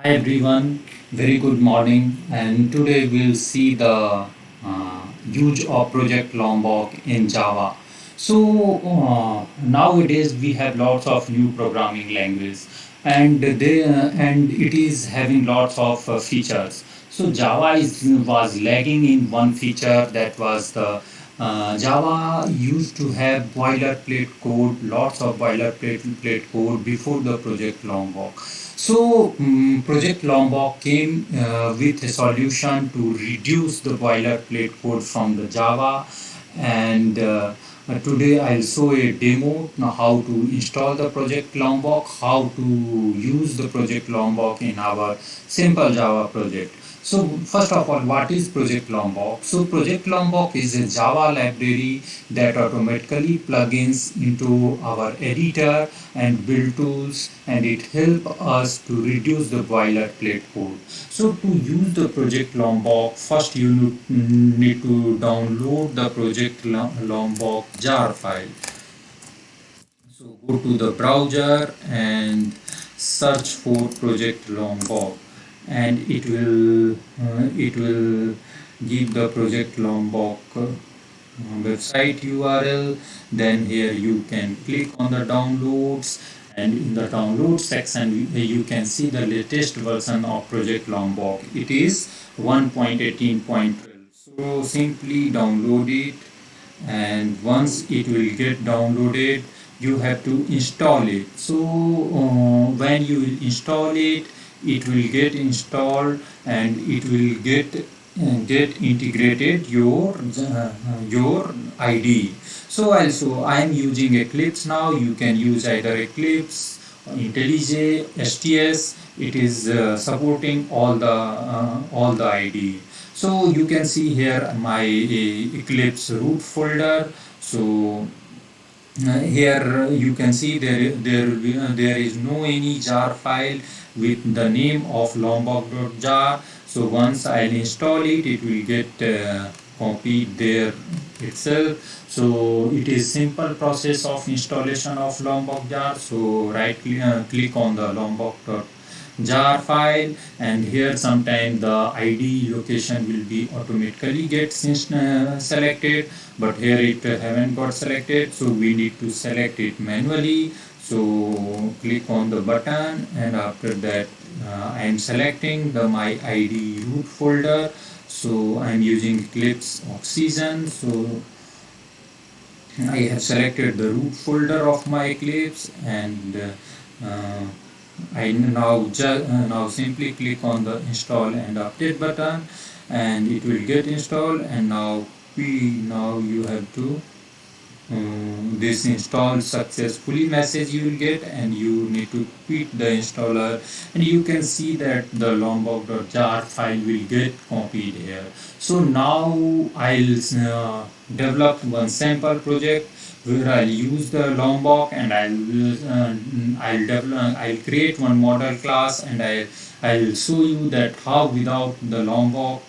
Hi everyone, very good morning. And today we'll see the use of Project Lombok in Java. Nowadays we have lots of new programming languages, and it is having lots of features. So was lagging in one feature, that was the Java used to have boilerplate code, lots of boilerplate code before the Project Lombok. Project Lombok came with a solution to reduce the boilerplate code from the Java, and today I'll show a demo now how to install the Project Lombok, how to use the Project Lombok in our simple Java project. So first of all, what is Project Lombok? So Project Lombok is a Java library that automatically plugins into our editor and build tools, and it helps us to reduce the boilerplate code. So to use the Project Lombok, first you need to download the Project Lombok jar file. So go to the browser and search for Project Lombok, and it will give the Project Lombok website URL. Then here you can click on the downloads, and in the download section you can see the latest version of Project Lombok. It is 1.18.12. So simply download it, and once it will get downloaded you have to install it. So when you will install it, it will get installed, and it will get integrated your IDE. So also I am using Eclipse now. You can use either Eclipse, IntelliJ, STS. It is supporting all the IDE. So you can see here my Eclipse root folder. So here you can see there is no any jar file with the name of lombok.jar. So once I'll install it, it will get copied there itself. So it is simple process of installation of lombok jar. So click on the lombok.jar file, and here sometime the ID location will be automatically get selected, but here it haven't got selected, so we need to select it manually. So click on the button, and after that I am selecting the my ID root folder. So I am using Eclipse Oxygen. So I have selected the root folder of my Eclipse, and I now simply click on the install and update button, and it will get installed. And now you have to this install successfully message you will get, and you need to quit the installer, and you can see that the lombok.jar file will get copied here. So now I'll develop one sample project where I'll use the lombok, and I'll create one model class, and I'll show you that how without the lombok,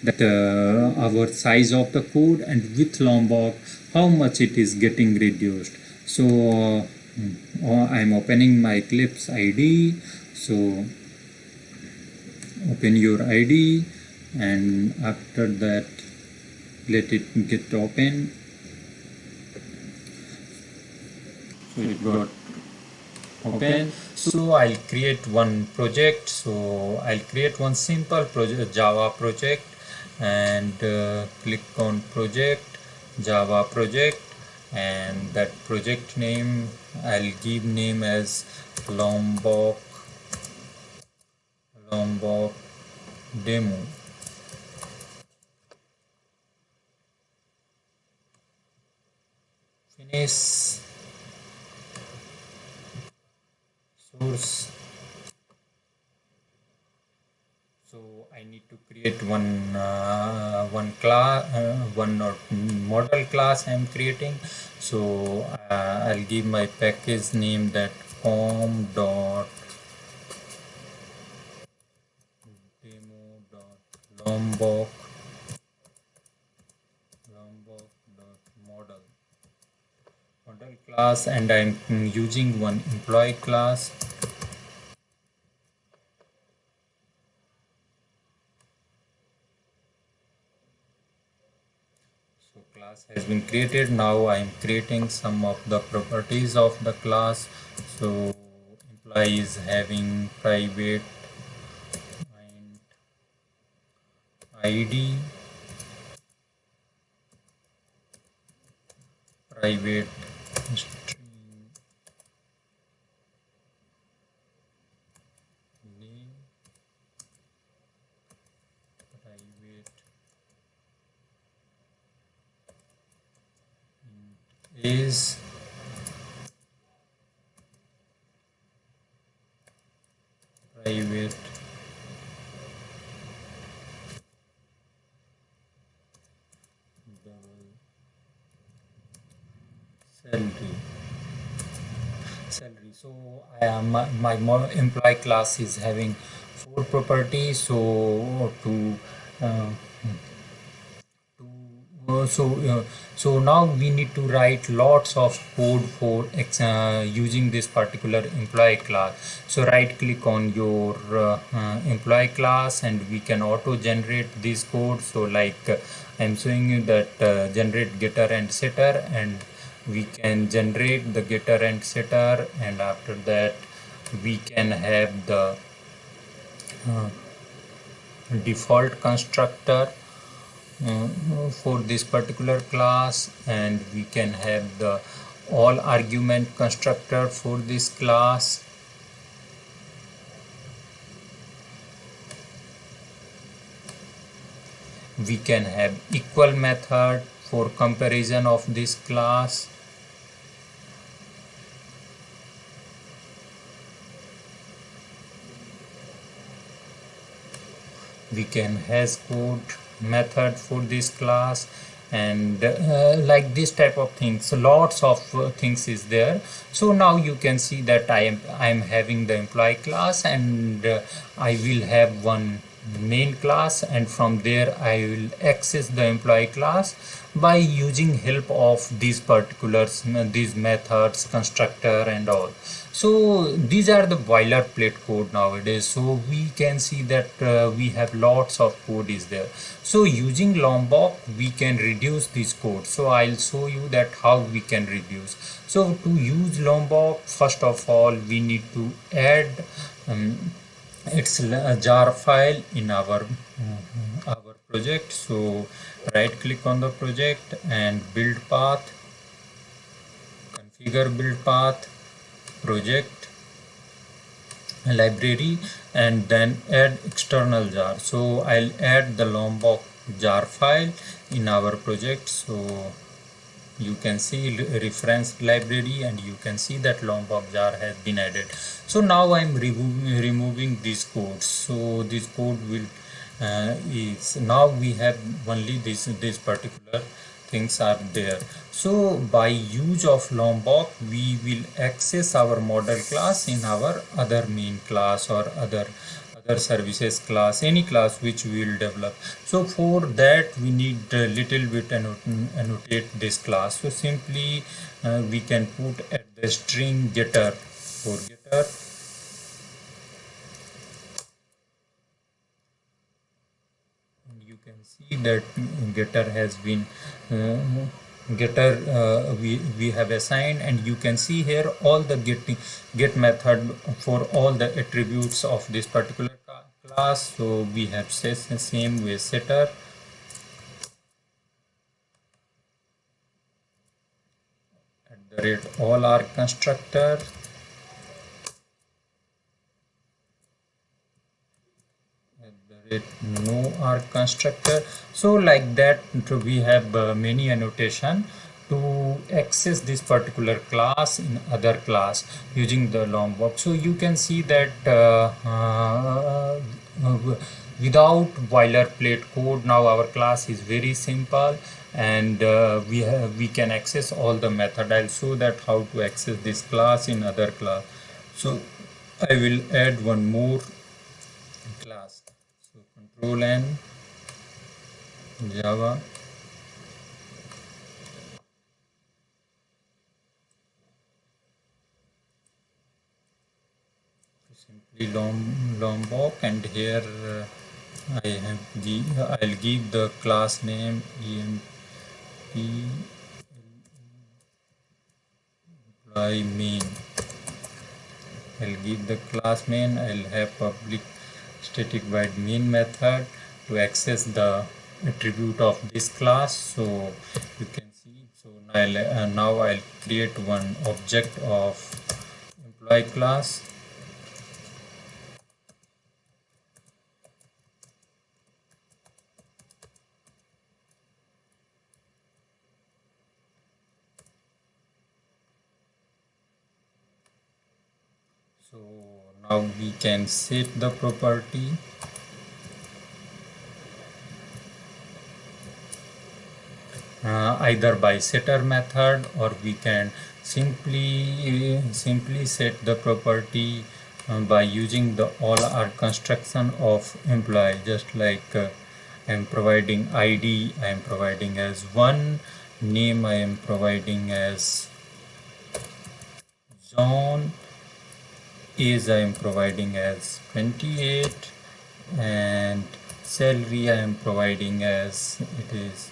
that our size of the code, and with lombok how much it is getting reduced. So I'm opening my Eclipse ID. So open your ID, and after that let it get open. So it got open. So I'll create one project. So I'll create one simple project, Java project, and click on project, Java project, and that project name I'll give name as Lombok demo. Finish. Source. So I need to create one class, one model class I'm creating. So I'll give my package name that com dot demo dot lombok dot model class, and I'm using one employee class. has been created. Now I am creating some of the properties of the class. So employee is having private and ID, private string name, private is private double salary. So I am my employee class is having four properties. So uh, so now we need to write lots of code for using this particular employee class. So right click on your employee class and we can auto generate this code. So like I'm showing you that generate getter and setter, and we can generate the getter and setter, and after that we can have the uh, default constructor for this particular class, and we can have the all argument constructor for this class. We can have equal method for comparison of this class. We can has code method for this class, and like this type of things. So lots of things is there. So now you can see that I am having the employee class, and I will have one main class, and from there I will access the employee class by using help of these particulars, these methods, constructor and all. So these are the boilerplate code nowadays. So we can see that we have lots of code is there. So using Lombok we can reduce this code. So I'll show you that how we can reduce. So to use Lombok, first of all we need to add its jar file in our project. So right click on the project and build path, configure build path, project, library, and then add external jar. So I'll add the Lombok jar file in our project. So you can see reference library, and you can see that Lombok jar has been added. So now I'm removing these codes. So this code will is now we have only this particular things are there. So by use of Lombok we will access our model class in our other main class or other services class, any class which we will develop. So for that we need a little bit annotate this class. So simply we can put at the string getter for getter, and you can see that getter has been getter we have assigned, and you can see here all the get method for all the attributes of this particular class. So we have same way setter, at the rate all are constructor, at the rate no are constructor. So like that we have many annotation to access this particular class in other class using the Lombok. So you can see that without boilerplate code, now our class is very simple, and we can access all the method. I'll show that how to access this class in other class. So I will add one more class. So control N, Java, simply Lombok, and here I'll give the class name employee main. I'll give the class main. I'll have public static void main method to access the attribute of this class. So you can see. So now I'll create one object of employee class. So now we can set the property. Either by setter method, or we can simply set the property by using the all are construction of employee, just like I am providing ID, I am providing as 1, name I am providing as John, age I am providing as 28, and salary I am providing as it is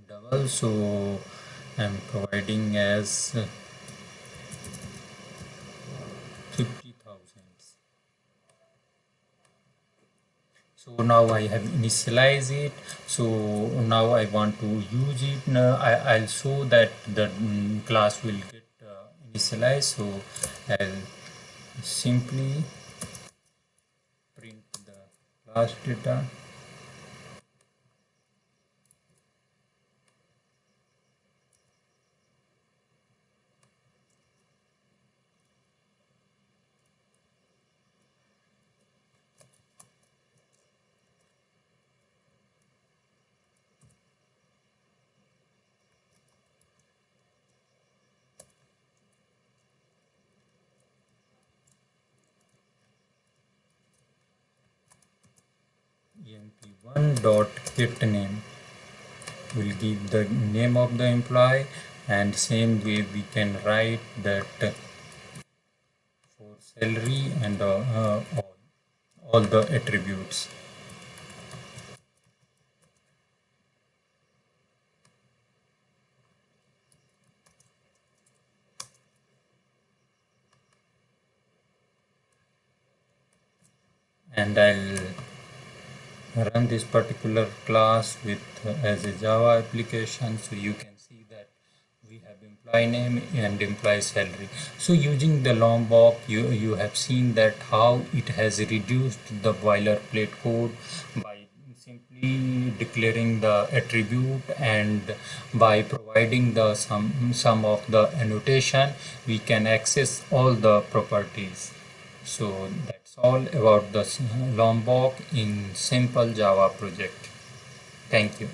double, so I am providing as 50,000. So now I have initialized it. So now I want to use it. Now I'll show that the class will get initialized. So I'll simply print the class data. emp1.getName will give the name of the employee, and same way we can write that for salary and all the attributes. And I'll run this particular class with as a Java application, so you can see that we have employee name and employee salary. So using the Lombok, you have seen that how it has reduced the boilerplate code by simply declaring the attribute, and by providing the some of the annotation we can access all the properties. So that's all about the Lombok in simple Java project. Thank you.